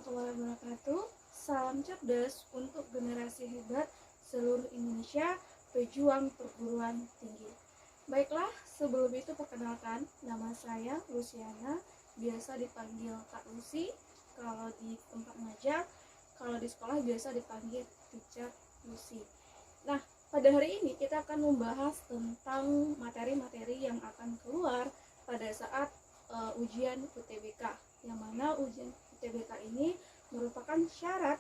warahmatullahi wabarakatuh. Salam cerdas untuk generasi hebat seluruh Indonesia, pejuang perguruan tinggi. Baiklah, sebelum itu perkenalkan, nama saya Luciana, biasa dipanggil Kak Lucy. Kalau di tempat ngajar, kalau di sekolah biasa dipanggil Teacher Lucy. Nah, pada hari ini kita akan membahas tentang materi-materi yang akan keluar pada saat ujian UTBK, yang mana ujian UTBK ini merupakan syarat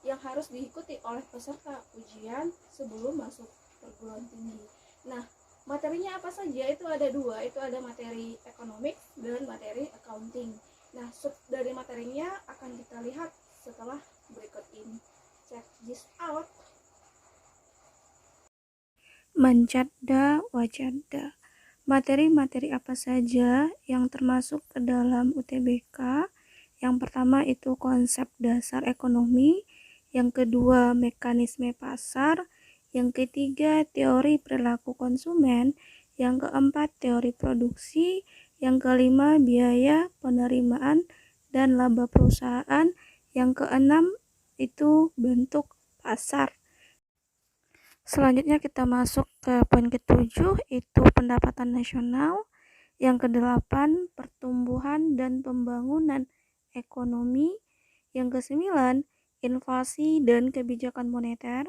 yang harus diikuti oleh peserta ujian sebelum masuk perguruan tinggi. Nah, materinya apa saja? Itu ada dua, itu ada materi ekonomik dan materi accounting. Nah, dari materinya akan kita lihat setelah berikut ini. Check this out. Mancadda wacadda. Materi-materi apa saja yang termasuk ke dalam UTBK? Yang pertama itu konsep dasar ekonomi, yang kedua mekanisme pasar, yang ketiga teori perilaku konsumen, yang keempat teori produksi, yang kelima biaya penerimaan dan laba perusahaan, yang keenam itu bentuk pasar. Selanjutnya kita masuk ke poin ke-7, itu pendapatan nasional. Yang ke-8, pertumbuhan dan pembangunan ekonomi. Yang ke-9, inflasi dan kebijakan moneter.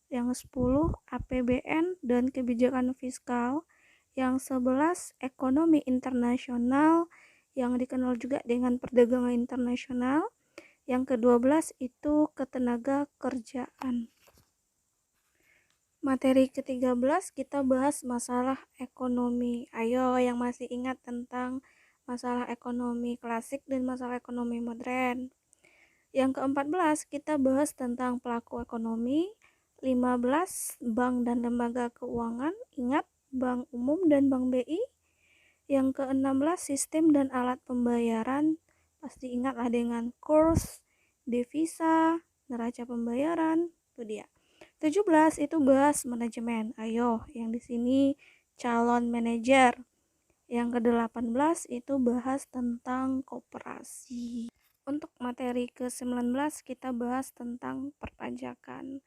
Yang ke-10, APBN dan kebijakan fiskal. Yang 11, ekonomi internasional, yang dikenal juga dengan perdagangan internasional. Yang ke-12 itu ketenaga kerjaan. Materi ke-13 kita bahas masalah ekonomi. Ayo yang masih ingat tentang masalah ekonomi klasik dan masalah ekonomi modern. Yang ke-14 kita bahas tentang pelaku ekonomi. 15 bank dan lembaga keuangan. Ingat, bank umum dan bank BI. Yang ke-16 sistem dan alat pembayaran. Pasti ingatlah dengan kurs, devisa, neraca pembayaran, itu dia. 17 itu bahas manajemen. Ayo, yang di sini calon manajer. Yang ke-18 itu bahas tentang koperasi. Untuk materi ke-19 kita bahas tentang perpajakan.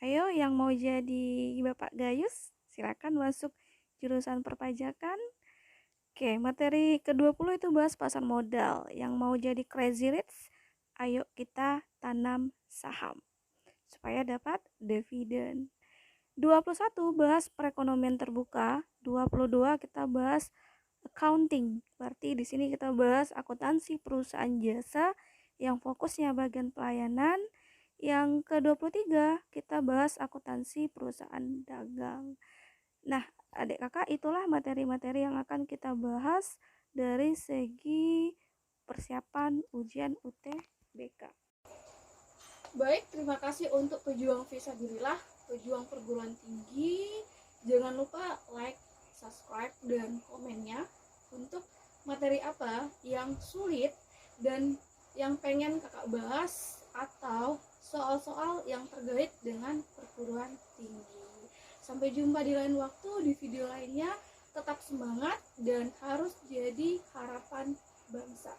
Ayo, yang mau jadi Bapak Gayus, silakan masuk jurusan perpajakan. Oke, materi ke-20 itu bahas pasar modal. Yang mau jadi crazy rich, ayo kita tanam saham supaya dapat dividen. 21 bahas perekonomian terbuka, 22 kita bahas accounting. Berarti di sini kita bahas akuntansi perusahaan jasa yang fokusnya bagian pelayanan. Yang ke-23 kita bahas akuntansi perusahaan dagang. Nah, adik kakak, itulah materi-materi yang akan kita bahas dari segi persiapan ujian UTBK. Baik, terima kasih untuk pejuang fisabilillah, pejuang perguruan tinggi. Jangan lupa like, subscribe, dan komennya untuk materi apa yang sulit dan yang pengen kakak bahas atau soal-soal yang terkait dengan perguruan tinggi. Sampai jumpa di lain waktu di video lainnya. Tetap semangat dan harus jadi harapan bangsa.